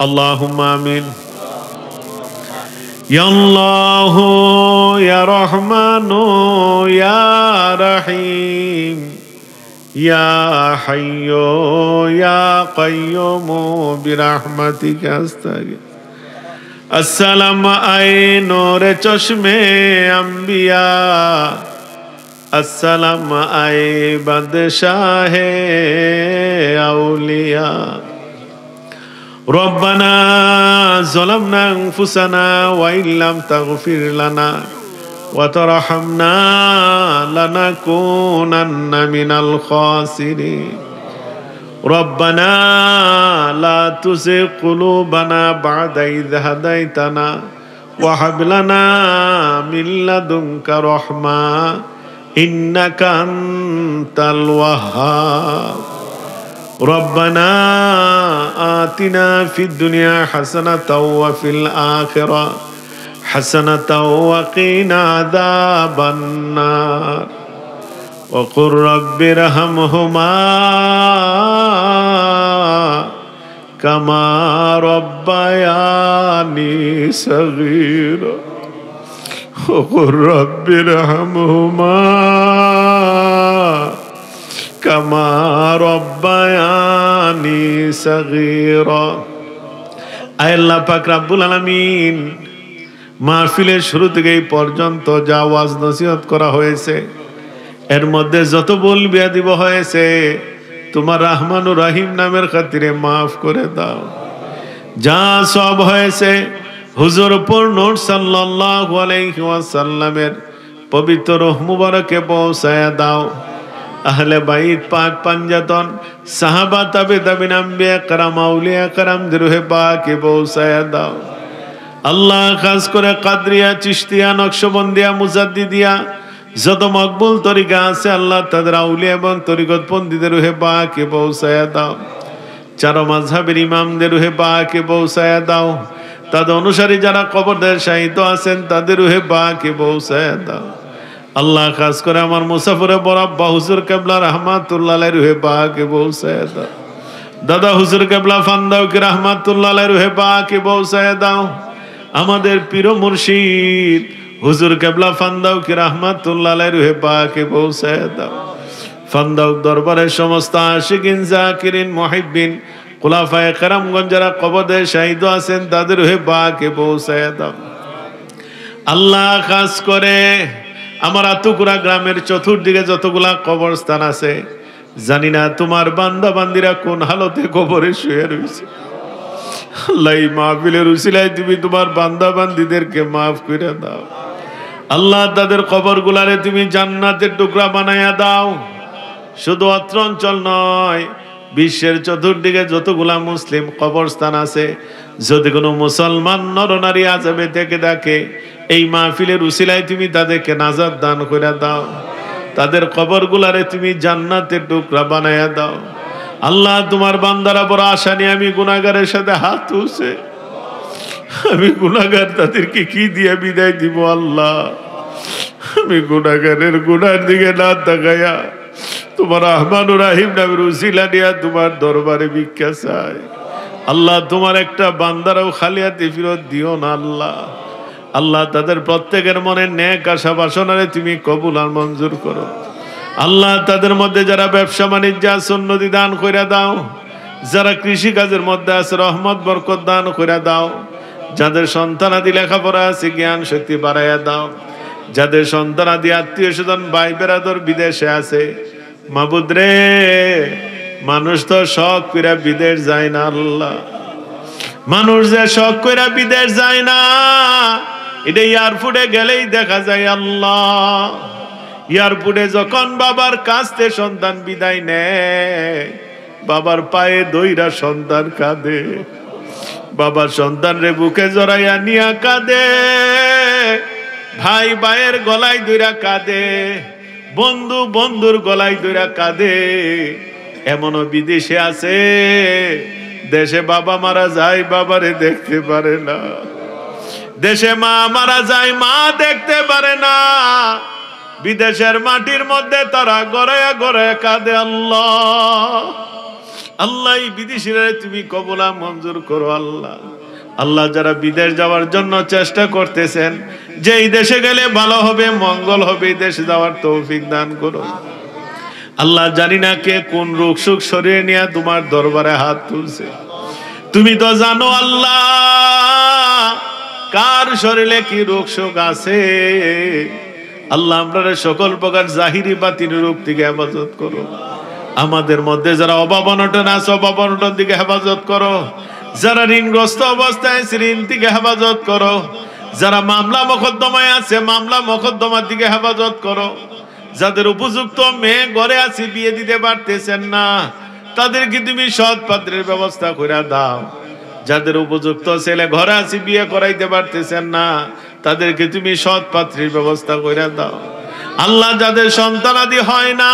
আল্লাহুম্মা আমিন। ইয়া আল্লাহু ইয়া রহমানু ইয়া রহিম ইয়া হাইয়্যু ইয়া কাইয়্যুমু বিরহমাতিকা আস্তাগীথ। আসসালামু আয়ে নূরে চশমে আম্বিয়া, আসসালামু আয়ে বাদশাহে আউলিয়া। রব্বানা যালামনা আনফুসানা ওয়া ইল্লাম তাগফির লানা ওয়া তারহামনা লানাকুনান্না মিনাল খাসিরিন। রব্বানা লা তুযিগ কুলুবানা বা'দা ইয হাদাইতানা ওয়া হাব লানা মিন লাদুনকা রাহমা ইন্নাকা আনতাল ওয়াহ্হাব। রব্বানা আতিনা ফিদ দুনিয়া হাসানাতাও ওয়া ফিল আখিরা হাসানাতাও ওয়া কিনা আযাবান নার। ওয়া কুর রাব্বিরহামহুমা কামা রাব্বায়ানি সগীরা। ওয়া কুর রাব্বিরহামহুমা কামা রাব্বায়ানি সগীরা। আয় আল্লাহ পাক রব্বুল আলামিন, মাহফিলের শুরু থেকে এই পর্যন্ত যা ওয়াজ নসিহত করা হয়েছে এর মধ্যে যত ভুল বিয়াদব হয়েছে তোমার রহমানুর রহিম নামের খাতিরে মাফ করে দাও। যা সব হয়েছে হুজুর নূর সাল্লাল্লাহু আলাইহি ওয়াসাল্লামের পবিত্র রূহ মুবারকে পৌঁছায়া দাও। আহলে বাইত পাক পাঞ্জাতন সাহাবা তাবে তাবিন আম্বিয়া کرام আউলিয়া کرام রূহে পাকে পৌঁছায়া দাও। আল্লাহ খাস করে কাদরিয়া, চিশতিয়া, নকশবন্দিয়া, মুজাদ্দিদিয়া যত মকবুল তরিকা আছে আল্লাহ তাদের আউলিয়া এবং তরিকত পন্থীদের রূহে পাকে পৌঁছায়া দাও। চার মাযহাবের ইমামদের রূহে পাকে পৌঁছায়া দাও। তাদের অনুসারী যারা কবরদের শাহিদ আছেন তাদের রূহে পাকে পৌঁছায়া দাও। আল্লাহ খাস করে আমার মুসাফিরে বড় আব্বা হুজুর কেবলা রহমাতুল্লাহ আলাইহি রূহে পাকে পৌঁছায়া দাও। দাদা হুজুর কেবলা ফান্দাও কি রহমাতুল্লাহ আলাইহি রূহে পাকে পৌঁছায়া দাও। আমাদের পীর মুর্শিদ হুজুর কেবলা ফান্দাও কি রহমাতুল্লাহ আলাইহি রূহে পাকে পৌঁছায়া দাও। ফান্দাও দরবারের সমস্ত আশিকিন, জাকিরিন, মুহিব্বিন, খুলাফায়ে কেরামগণ যারা কবরে শাহিদ আছেন তাদের রূহে পাকে পৌঁছায়া দাও। আল্লাহ খাস করে আমার আতুকুরা গ্রামের চতুর্দিকে যতগুলা কবরস্থান আছে জানি না তোমার বান্দা বান্দিরা কোন হালতে কবরে শুয়ে রয়েছে। আল্লাহ এই মাহফিলের উসিলায় তুমি তোমার বান্দা বান্দিদেরকে মাফ করে দাও। আল্লাহ তাদের কবরগুলারে তুমি জান্নাতের টুকরা বানায়া দাও। শুধু অত্র অঞ্চল নয়, বিশ্বের চতুর্দিকে যতগুলা মুসলিম কবরস্থান আছে যদি কোনো মুসলমান নরনারী আযাবে থেকে দেখে এই মাহফিলের উসিলায় তুমি তাদেরকে নাজাত দান করে দাও। তাদের কবরগুলারে তুমি জান্নাতের টুকরা বানায়া দাও। আল্লাহ তোমার বান্দারা বড় আশা নিয়ে আমি গুনাহগারের সাথে হাত তুলছে, আমি গুনাহগার, তাদেরকে কি দিয়ে বিদায় দিব? আল্লাহ আমি গুনাহগারের গুনার দিকে না তাকায়া তোমার রহমানুর রহিম নামের উসিলা নিয়া তোমার দরবারে ভিক্ষা চাই। আল্লাহ তোমার একটা বান্দারাও খালি হাতে ফেরত দিও না। আল্লাহ আল্লাহ তাদের প্রত্যেকের মনে নেক আশা বাসনারে তুমি কবুল আর মঞ্জুর করো। আল্লাহ তাদের মধ্যে যারা ব্যবসা বাণিজ্য আছে উন্নতি দান কইরা দাও। যারা কৃষি কাজের মধ্যে আছে রহমত বরকত দান কইরা দাও। যাদের সন্তানাদি লেখাপড়া আছে জ্ঞান শক্তি বাড়াইয়া দাও। যাদের সন্তানাদি আত্মীয় স্বজন ভাই বেরাদর বিদেশে আছে মাবুদ রে, মানুষ তো শখ কইরা বিদেশ যায় না। আল্লাহ মানুষ যে শখ কইরা বিদেশ যায় না এটা এয়ারপোর্টে গেলেই দেখা যায়। আল্লাহ এয়ারপোর্টে যখন বাবার কাছ থেকে সন্তান বিদায় নেয় বাবার পায়ে দইরা সন্তান কাঁদে, বাবার সন্তান রে বুকে জড়াইয়া নিয়া কাঁদে, ভাই ভাইয়ের গলায় দইরা কাঁদে, বন্ধু বন্ধুর গলায় দইরা কাঁদে। এমনও বিদেশে আছে দেশে বাবা মারা যায় বাবারে দেখতে পারে না, দেশে মা মারা যায় মা দেখতে পারে না, বিদেশের মাটির মধ্যে তারা গড়ায়া গড়ায়া কাঁদে। আল্লাহ আল্লাহ এই বিদেশিরা তুমি কবুল মঞ্জুর করো আল্লাহ। আল্লাহ যারা বিদেশ যাওয়ার জন্য চেষ্টা করতেছেন, যে এই দেশে গেলে ভালো হবে, মঙ্গল হবে, এই দেশে যাওয়ার তৌফিক দান করো আল্লাহ। জানি না কে কোন রোগ সুখ সরিয়ে নিয়ে তোমার দরবারে হাত তুলছে, তুমি তো জানো আল্লাহ কার শরীরে কি রোগ সুখ আছে। আল্লাহ আমরা সকল প্রকার জাহিরি বাতিল রোগ থেকে হেফাজত করো। আমাদের মধ্যে যারা অভাব অনটন আছে, অভাব অনটন থেকে হেফাজত করো। যারা ঋণগ্রস্ত অবস্থায় ঋণ থেকে হেফাজত করো। যারা মামলা মোকদ্দমায় আছে, মামলা মোকদ্দমার দিকে হেফাজত করো। যাদের উপযুক্ত মেয়ে ঘরে আছে, বিয়ে দিতে পারতেছেন না, তাদেরকে তুমি সৎ পাত্রের ব্যবস্থা করে দাও। যাদের উপযুক্ত ছেলে ঘরে আছে, বিয়ে করাইতে পারতেছেন না, তাদেরকে তুমি সৎ পাত্রের ব্যবস্থা করে দাও আল্লাহ। যাদের সন্তানাদি হয় না,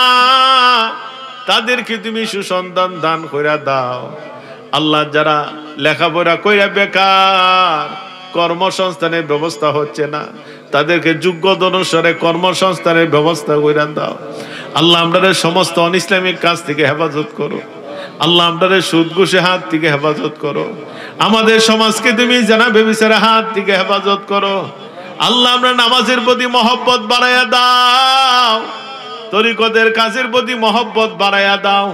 তাদেরকে তুমি সুসন্তান দান করে দাও আল্লাহ। যারা লেখাপড়া কইরা বেকার, কর্মসংস্থানের ব্যবস্থা হচ্ছে না, তাদেরকে যোগ্যতা অনুসারে কর্মসংস্থানের ব্যবস্থা করে দাও আল্লাহ। আমাদের সমস্ত অন ইসলামিক কাজ থেকে হেফাজত করো আল্লাহ। আমাদের সুদ ঘুষে হাত থেকে হেফাজত করো। আমাদের সমাজকে তুমি জানা বেবিচারের হাত থেকে হেফাজত করো আল্লাহ। আমরা নামাজের প্রতি মহব্বত বাড়াইয়া দাও, তরিকতের কাজের প্রতি মহব্বত বাড়াইয়া দাও।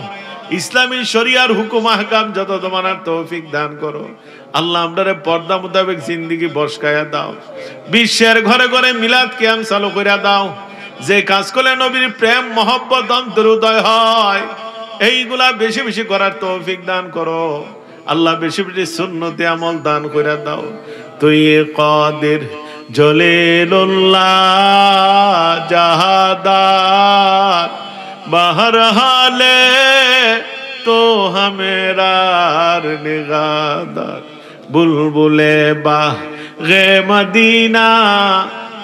ইসলামী শরিয়ার হুকুম আহকাম যত তোমার তৌফিক দান করো আল্লাহ। আমরা পর্দা মোতাবেক জিন্দেগি বসকায়া দাও। বিশ্বের ঘরে ঘরে মিলাদ কিয়াম চালু করে দাও। যে কাজ করলে নবীর প্রেম মহব্বত অন্তর উদয় হয়, এইগুলা বেশি বেশি করার তৌফিক দান করো আল্লাহ। বেশি বেশি সুন্নতে আমল দান করে দাও। তুই কাদের জলিলুল্লাহ জাহাদার বাহর হালে তো হামেরার নিগাদার বুলবুলে বাহ গে মদিনা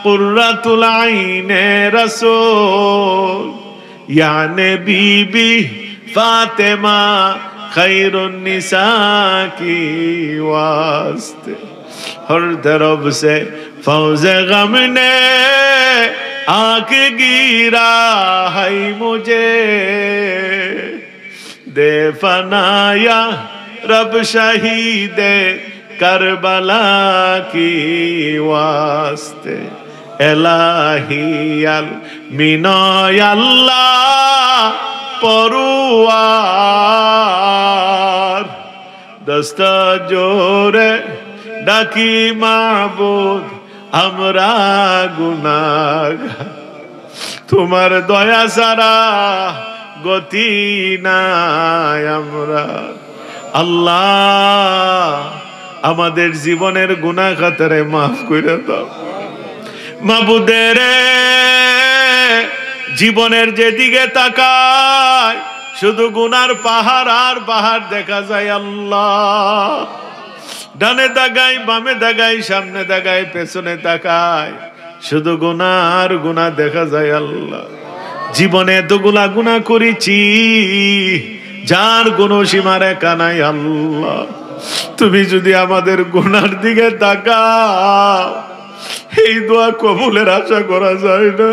কুররাতুল আইনে রাসূল याने बीबी फातिमा खैरुन निसा की वास्ते हर तरफ से फौज गम ने आके गिरा है मुझे दे फनाया रब शहीदे करबला की वास्ते এলাহিয়াল মিনয় আল্লাহ পরুয়ার দস্ত জোরে ডাকি মাবুদ আমরা গুনাহগার তোমার দয়া সারা গতি নাই আমরা আল্লাহ আমাদের জীবনের গুনাহ খাতারে মাফ করে দাও মাবুদের জীবনের যেদিকে তাকায় শুধু গুনার পাহাড় আর পাহাড় দেখা যায় আল্লাহ ডানে তাকাই বামে তাকাই সামনে তাকাই পেছনে তাকাই শুধু গুনার গুনাহ দেখা যায় আল্লাহ জীবনে এতগুলা গুনাহ করেছি যার কোনো সীমা রেখা নাই আল্লাহ তুমি যদি আমাদের গুনার দিকে তাকাও এই দোয়া কবুলের আশা করা যায় না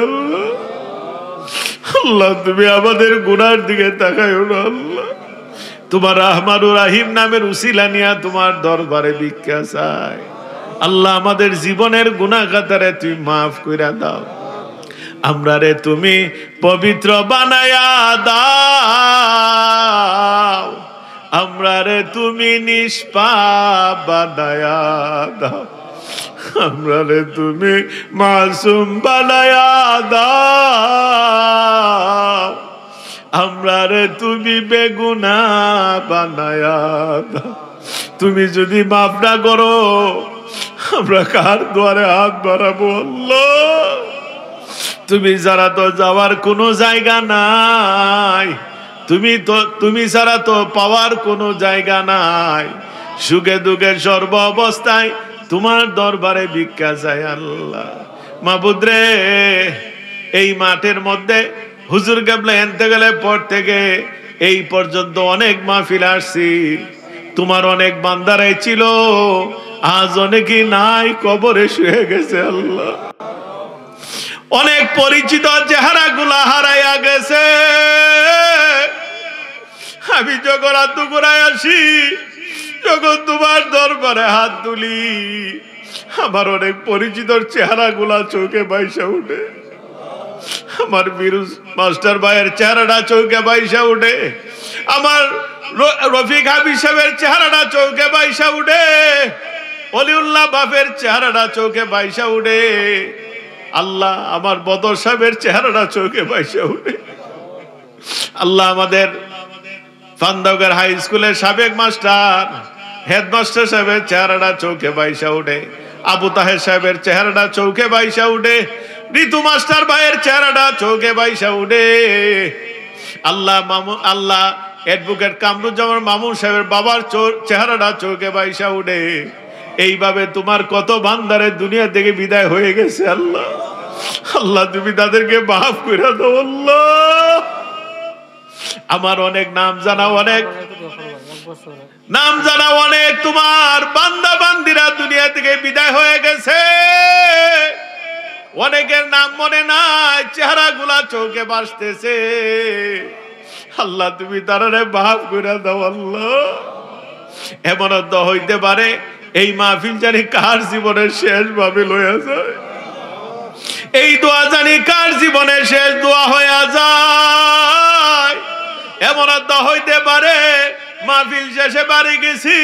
আল্লাহ তুমি আমাদের গুনার দিকে তাকায়ো না আল্লাহ তোমার রহমানুর রহিম নামের উসিলা নিয়া তোমার দরবারে ভিক্ষা চাই আল্লাহ আমাদের জীবনের গুনাহ খাতারে তুমি মাফ কইরা দাও আমরা রে তুমি পবিত্র বানায়া দাও আমরা রে তুমি নিষ্পাপ বানায়া দাও আমরা রে তুমি মাসুম বানায়া দাও আমরা রে তুমি বেগুনাহ বানায়া দাও তুমি যদি মাফ না করো আমরা কার দুয়ারে হাত বাড়াবো আল্লাহ তুমি ছাড়া তো যাওয়ার কোনো জায়গা নাই তুমি ছাড়া তো পাওয়ার কোনো জায়গা নাই সুখে দুঃখে সর্ব অবস্থায় তোমার দরবারে ভিক্ষা চাই আল্লাহ মাবুদ রে এই মাঠের মধ্যে হুজুর কেবলা এনতে গেলে পর থেকে এই পর্যন্ত অনেক মাহফিল আসছি তোমার অনেক বান্দারাই ছিল আজ অনেকই নাই কবরে শুয়ে গেছে আল্লাহ অনেক পরিচিত চেহারা গুলা হারাইয়া গেছে আমি যখন হাত ঘুরায় আসি, যখন তোমার দরবারে হাত তুলি, আমার অনেক পরিচিত চেহারা গুলা চোখে বাইসা উঠে। আমার বিরুজ মাস্টার ভাইয়ের চেহারাটা চোখে বাইসা উঠে, আমার রফিক হাবিব সাহেবের চেহারাটা চোখে বাইসা উঠে, অলিউল্লাহ বাপের চেহারাটা চোখে বাইসা উঠে। আল্লাহ, আমার বদর সাহেবের চেহারাটা চোখে বাইসা উঠে। আল্লাহ, আমাদের ফান্দাউগার হাই স্কুলের সাবেক মাস্টার হেডমাস্টার সাহেবের চেহারাটা চোখে বাইসা উঠে, আবু তাহের সাহেবের চেহারাটা চোখে বাইসা উঠে, ঋতু মাস্টার ভাইয়ের চেহারাটা চোখে বাইসা উঠে। আল্লাহ আল্লাহ অ্যাডভোকেট কামরুজ্জামান মামুন সাহেবের বাবার চেহারাটা চোখে বাইসা উঠে। এইভাবে তোমার কত বান্দারে দুনিয়া থেকে বিদায় হয়ে গেছে। আল্লাহ আল্লাহ, তুমি তাদেরকে মাফ করে দাও। আল্লাহ, আমার অনেক নাম জানা, অনেক নাম জানা অনেক তোমার বান্দা বান্দিরা দুনিয়া থেকে বিদায় হয়ে গেছে। অনেকের নাম মনে নাই, চেহারা গুলা চোখে ভাসতেছে। আল্লাহ, তুমি তারারে মাফ করে দাও। আল্লাহ, এমন তো হইতে পারে এই মাহফিল জানি কার জীবনের শেষ মাহফিল হয়ে যায়, এই দোয়া জানি কার জীবনের শেষ দোয়া হয়ে যায়। এমন তো হইতে পারে মাহফিল শেষে বাড়ি গেছি,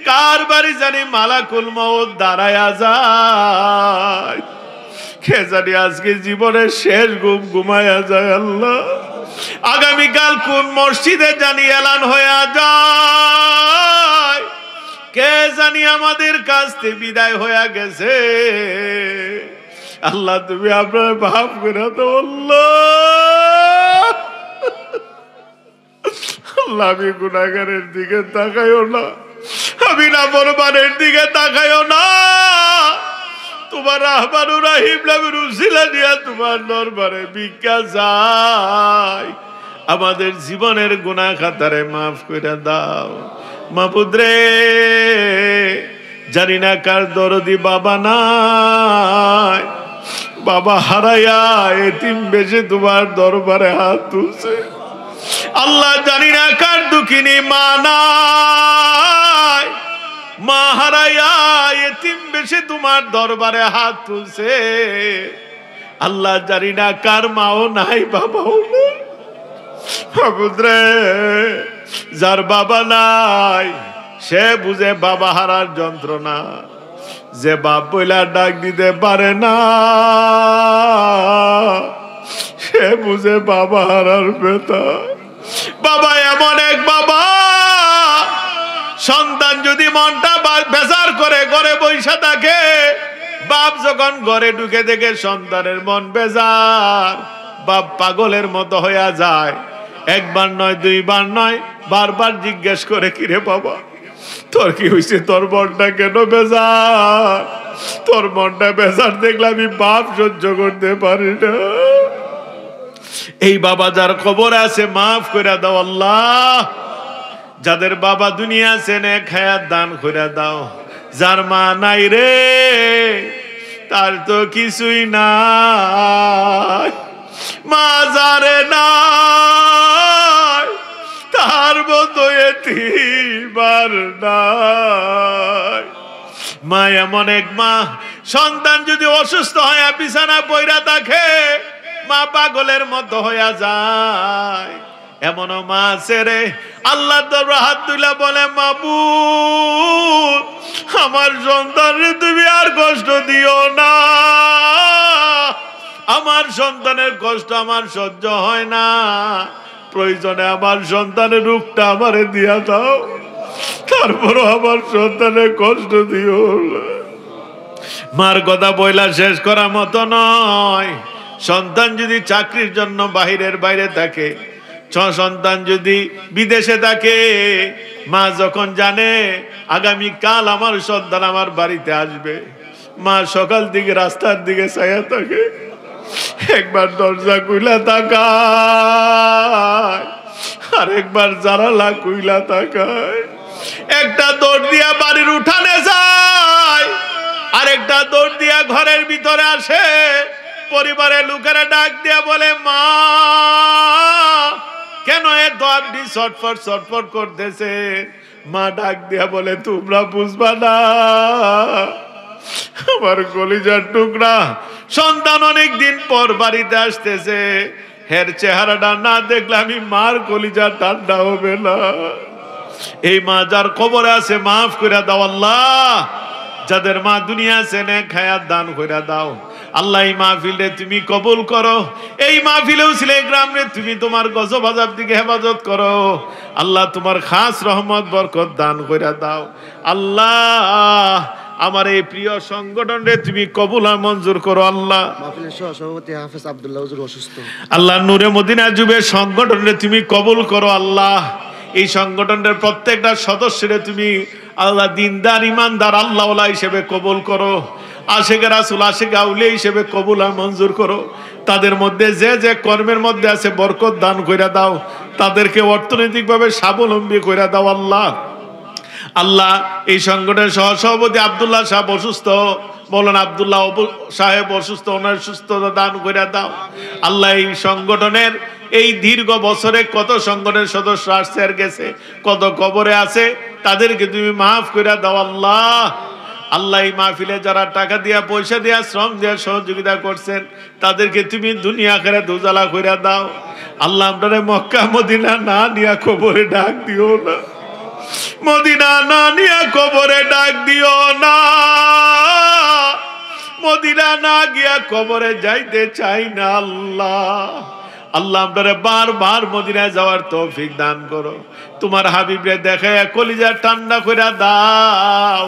কার বাড়ি জানি মালাকুল মউত দাঁড়ায়া যায়, কে জানি আজকে জীবনের শেষ ঘুম ঘুমায়া যায়। আল্লাহ, আগামীকাল কোন মসজিদে জানি এলান হয়ে যায়, কে জানি আমাদের কাছ থেকে বিদায় হয়ে গেছে। আল্লাহ, তুমি আপনার মাফ করে দাও। আল্লাহ, আল্লাহ, আমি গুনাহগারের দিকে তাকাইও না, আমি নাফরমানের দিকে তাকাইও না। তোমার রহমানুর রহিম নামের উসিলা দিয়া তোমার দরবারে ভিক্ষা চাই, আমাদের জীবনের গুনাহ খাতারে মাফ করে দাও। মাবুদ রে, জানি না কার দরদি বাবা নাই, বাবা হারাইয়া এতিম বেশে তোমার দরবারে হাত তুলছে। আল্লাহ, জানি না কার দুঃখিনী মা নাই, মা হারাইয়া এতিম বেশে তোমার দরবারে হাত তুলছে। আল্লাহ, জানি না কার মাও নাই, বাবাও নাই। মাবুদ রে, যার বাবা নাই সে বুঝে বাবা হারার যন্ত্রণা, যে বাপ বইলা ডাক দিতে পারে না সে বুঝে বাবা হারার ব্যথা। বাবা এমন এক বাবা, সন্তান যদি মনটা বেজার করে ঘরে বৈশা থাকে, বাপ যখন ঘরে ঢুকে দেখে সন্তানের মন বেজার, বাপ পাগলের মতো হইয়া যায়। একবার নয়, দুইবার নয়, বারবার জিজ্ঞেস করে, কিরে বাবা তোর কি হয়েছে, তোর মনটা কেন বেজার? তোর মনটা বেজার দেখলে আমি বাপ সহ্য করতে পারি না। এই বাবা যার খবর আছে মাফ করে দাও। আল্লাহ, যাদের বাবা দুনিয়া আছে নেক হায়াত দান করে দাও। যার মা নাই রে, তার তো কিছুই নাই। মা যারে নাই, তার মতো এতিম আর নাই। মা এমন এক মা, সন্তান যদি অসুস্থ হয় বিছানা পইরা থাকে, মা পাগলের মতো হইয়া যায়। এমন মা আছে রে, আল্লাহ দরবারে হাত তুলে বলে, মাবুদ আমার সন্তানরে তুমি আর কষ্ট দিও না, আমার সন্তানের কষ্ট আমার সহ্য হয় না, প্রয়োজনে আমার সন্তানের রূপটা আমারে দিয়া দাও, তারপরও আমার সন্তানের কষ্ট দিও না। মার কথা বইলা শেষ করার মতো নয়। সন্তান যদি চাকরির জন্য বাইরে থাকে, সন্তান যদি বিদেশে থাকে, মা যখন জানে আগামী কাল আমার সন্তান আমার বাড়িতে আসবে, মা সকাল দিকে রাস্তার দিকে ছায়া থাকে, একবার দরজা খুইলা তাকায়, আর একবার জানালা খুইলা তাকায়। একটা দৌড় দিয়া বাড়ির উঠানে যায়, আর একটা দৌড় দিয়া ঘরের ভিতরে আসে। পরিবারের লোকেরা ডাক দিয়া বলে, মা কেন এ দোয়াবটি ছটফট ছটফট করতেছে? মা ডাক দিয়া বলে, তোমরা বুঝবা না, আমার কলিজার টুকরা সন্তান অনেক দিন পর বাড়িতে আসতেছে, হের চেহারাটা না দেখলে আমি মার কলিজা ঠান্ডা হবে না। এই মা যার কবরে আছে মাফ করে দাও আল্লাহ, যাদের মা দুনিয়া আছে নেক হায়াত দান করে দাও আল্লাহ। এই মাহফিলে তুমি কবুল করো, এই মাহফিলে উসিলে গ্রাম রে তুমি তোমার গজব আযাব থেকে হেফাজত করো আল্লাহ। তোমার খাস রহমত বরকত দান করে দাও আল্লাহ। আমার এই প্রিয় সংগঠন রে তুমি কবুল আর মঞ্জুর করো আল্লাহ। মাহফিলের সভাপতি হাফেজ আব্দুল্লাহ হুজুর অসুস্থ, আল্লাহ নূরে মদিনা যুবের সংগঠন রে তুমি কবুল করো আল্লাহ। এই সংগঠনের প্রত্যেকটা সদস্যরে তুমি আল্লাহ দিনদার ইমানদার আল্লাহওয়ালা হিসেবে কবুল করো, আশিকে রাসূল আশিকে আউলিয়া হিসেবে কবুল আর মঞ্জুর করো। তাদের মধ্যে যে যে কর্মের মধ্যে আছে বরকত দান কইরা দাও, তাদেরকে অর্থনৈতিকভাবে স্বাবলম্বী কইরা দাও আল্লাহ। আল্লাহ এই সংগঠনের সহসভাপতি আব্দুল্লাহ সাহেব অসুস্থ, বলেন আব্দুল্লাহ সাহেব অসুস্থ, ওনার সুস্থতা দান করে দাও আল্লাহ। এই সংগঠনের এই দীর্ঘ বছরে কত সংগঠনের সদস্য আসছে আর গেছে, কত কবরে আছে, তাদেরকে তুমি মাফ করে দাও আল্লাহ। আল্লাহ এই মাহফিলে যারা টাকা দিয়া পয়সা দিয়া শ্রম দিয়া সহযোগিতা করছেন, তাদেরকে তুমি দুনিয়া আখিরাত উজালা করে দাও আল্লাহ। আপনারা মক্কা মদিনা না নিয়া কবরে ডাক দিও না, মদিনা না নিয়া কবরে ডাক দিও না, মদিনা না গিয়া কবরে যাইতে চাই না আল্লাহ। আল্লাহ আপনারা বারবার মদিনায় যাওয়ার তৌফিক দান করো। তোমার হাবিবরে দেখে কলিজা ঠান্ডা করে দাও।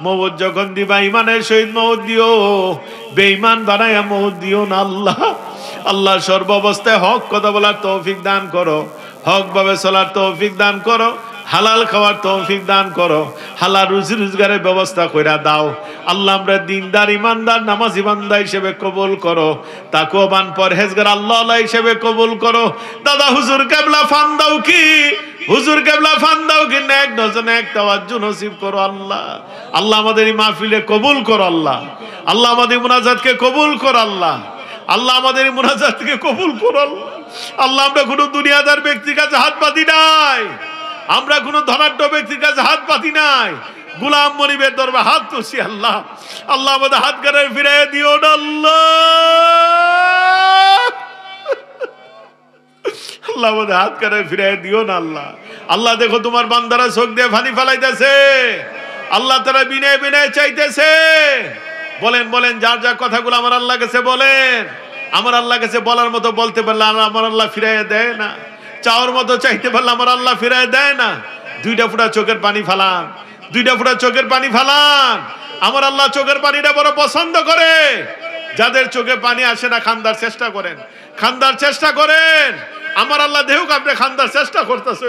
মওত যখন দিবা ইমানের সহিত মওত দিও, বেঈমান বানায়া মওত দিও না আল্লাহ। আল্লাহ সর্বাবস্থায় হক কথা বলার তৌফিক দান করো, হক ভাবে চলার তৌফিক দান করো, হালাল খাওয়ার তৌফিক দান করো, হালাল রুজি রোজগারের ব্যবস্থা কইরা দাও আল্লাহ। আমরা দিনদার ইমানদার নামাজি বান্দা হিসেবে কবুল করো, তাকওয়াবান পরহেজগার আল্লাহ হিসেবে কবুল করো। দাদা হুজুর কেবলা ফান দাও কি, হুজুর কেবলা ফান দাও কি, নেক নজর এক তাওয়াজ্জু নসিব করো আল্লাহ। আল্লাহ আমাদের এই মাহফিলে কবুল করো আল্লাহ। আল্লাহ আমাদের মুনাজাতকে কবুল করো আল্লাহ। আল্লাহ আমাদের এই মুনাজাতকে কবুল করো আল্লাহ। আল্লাহ আমরা কোনো দুনিয়াদার ব্যক্তির কাছে হাত পাতি নাই, আমরা কোন ধনাঢ্য ব্যক্তির কাছে হাত পাতি নাই, গোলাম মনিবের দরবারে হাত তুলছি আল্লাহ। আল্লাহ আমাদের হাত কারে ফিরাই দিও না আল্লাহ। আল্লাহ আমাদের হাত কারে ফিরাই দিও না আল্লাহ। আল্লাহ দেখো তোমার বান্দারা চোখ দিয়ে পানি ফেলাইতেছে আল্লাহ, তারা বিনয় বিনয় চাইতেছে। বলেন বলেন যার যা কথাগুলো আমার আল্লাহ কাছে বলেন, আমার আল্লাহ কাছে বলার মতো বলতে পারলে আমার আল্লাহ ফিরাই দেয় না, চাওয়ার মতো চাইতে পারলে আমার আল্লাহ ফিরায় দেয় না। দুইটা ফুটা চোখের পানি ফালান, দুইটা ফুটা চোখের পানি ফালান। আমার আল্লাহ চোখের পানিটা বড় পছন্দ করে। যাদের চোখে পানি আসে না খান্দার চেষ্টা করেন, খান্দার চেষ্টা করেন। আমার আল্লাহ দেহুক আপনি খান্দার চেষ্টা করতেছে,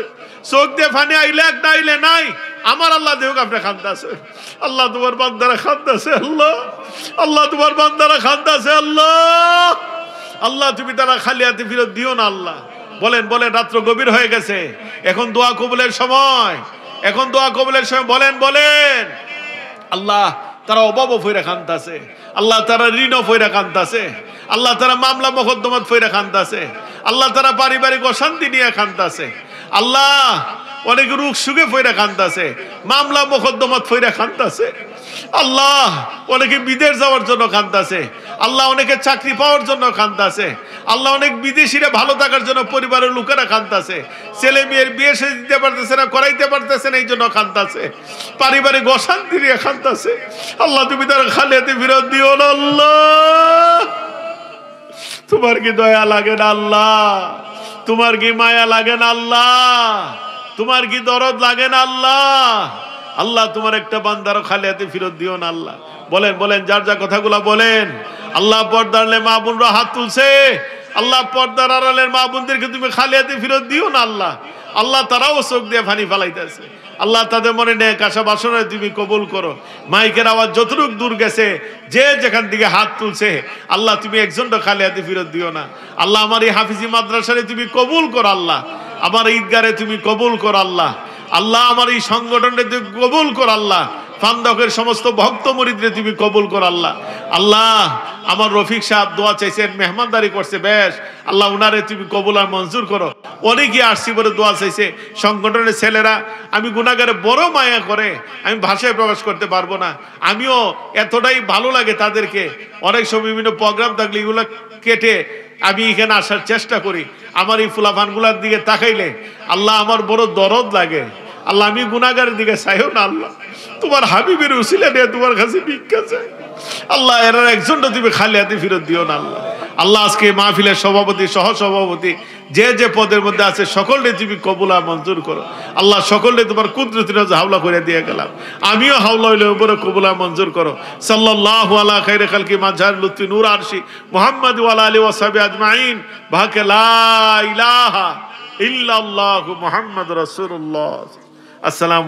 চোখ দিয়ে পানি আইলে এক না আইলে নাই, আমার আল্লাহ দেহুক আপনি খান্দাছে। আল্লাহ তোমার বান্দারা খান্দাছে আল্লাহ, আল্লাহ তোমার বান্দারা খান্দাছে আল্লাহ। আল্লাহ তুমি তারা খালি হাতে ফিরত দিও না আল্লাহ। বলেন বলেন রাত্র গভীর হয়ে গেছে, এখন দোয়া কবুলের সময়, এখন দোয়া কবুলের সময়। বলেন বলেন আল্লাহ তারা অভাব ফইরা খান্তাছে, আল্লাহ তারা ঋণ ফইরা খান্তাছে, আল্লাহ তারা মামলা মোকদ্দমাত ফইরা খান্তাছে, আল্লাহ তারা পারিবারিক অশান্তি নিয়ে খান্তাছে, আল্লাহ অনেক রোগ সুখে ফইরা খান্তাছে, মামলা মোকদ্দমাত ফইরা খান্তাছে, আল্লাহ অনেকে বিদেশ যাওয়ার জন্য খান্তাছে, আল্লাহ অনেকে চাকরি পাওয়ার জন্য খান্তাছে, আল্লাহ অনেক বিদেশিরা ভালো থাকার জন্য পরিবারের লোকেরা খান্তাছে, ছেলে মেয়ের বিয়ে সে দিতে পারতেছে না, করাইতে পারতেছে না, এই জন্য খান্তাছে, পারিবারিক অশান্তি নিয়ে খান্তাছে। আল্লাহ তুমি তারা খালি হাতে ফিরত দিও না আল্লাহ। তোমার কি দয়া লাগে না আল্লাহ? তোমার কি মায়া লাগে না আল্লাহ? তোমার কি দরদ লাগে না আল্লাহ? আল্লাহ তোমার একটা বান্দারও খালি হাতে ফিরত দিও না আল্লাহ। বলেন বলেন যার যা কথাগুলা বলেন। আল্লাহ পর্দার মা বোনরা হাত তুলছে, আল্লাহ পর্দার আড়ালের মা বোনদেরকে তুমি খালি হাতে ফিরত দিও না আল্লাহ। আল্লাহ তারাও চোখ দিয়ে পানি ফেলাইতেছে, আল্লাহ তাদের মনে নেক আশা বাসনা তুমি কবুল করো। মাইকের আওয়াজ যতটুক দূর গেছে, যে যেখান থেকে হাত তুলছে, আল্লাহ তুমি একজনটা খালি হাতে ফিরত দিও না আল্লাহ। আমার এই হাফিজি মাদ্রাসারে তুমি কবুল করো আল্লাহ, আমার ঈদগারে তুমি কবুল করো আল্লাহ। আল্লাহ আমার এই সংগঠনটা তুমি কবুল করো আল্লাহ। ফান্দকের সমস্ত ভক্ত মুরিদরে তুমি কবুল করো আল্লাহ। আল্লাহ আমার রফিক সাহেব দোয়া চাইছেন, মেহমানদারি করছে, বেশ আল্লাহ উনারে তুমি কবুল আর মঞ্জুর করো। অনেকে আসছি বলে দোয়া চাইছে, সংগঠনের ছেলেরা। আমি গুনাহগারে বড় মায়া করে, আমি ভাষায় প্রকাশ করতে পারবো না। আমিও এতটাই ভালো লাগে তাদেরকে, অনেক সময় বিভিন্ন প্রোগ্রাম থাকলে এগুলো কেটে আমি এখানে আসার চেষ্টা করি। আমার এই ফুলাফানগুলার দিকে তাকাইলে আল্লাহ আমার বড় দরদ লাগে। আল্লাহ আমি গুনাহগারের দিকে চাইও না, আল্লাহ তোমার হাবিবের উসিলা নিয়ে তোমার কাছে ভিক্ষা চাই। আল্লাহ এর একজনটা তুমি খালি হাতে ফেরত দিও না আল্লাহ। আল্লাহ আজকে মাহফিলের সভাপতি, সহ সভাপতি, যে যে পদের মধ্যে আছে সকলকে তুমি কবুলা মঞ্জুর করো আল্লাহ। সকলকে তোমার কুদরতির হাওলা করে দিয়ে গেলাম, আমিও হাওলা হইলে উপরে কবুলা মঞ্জুর করো। সাল্লাল্লাহু আলা খাইরে খালকি মাঝার লুৎফি নূর আরশি মুহাম্মদ ওয়া আলা আলিহি ওয়া সাহবিহি আজমাইন বাকে লা ইলাহা ইল্লাল্লাহু মুহাম্মাদুর রাসূলুল্লাহ। আসসালামু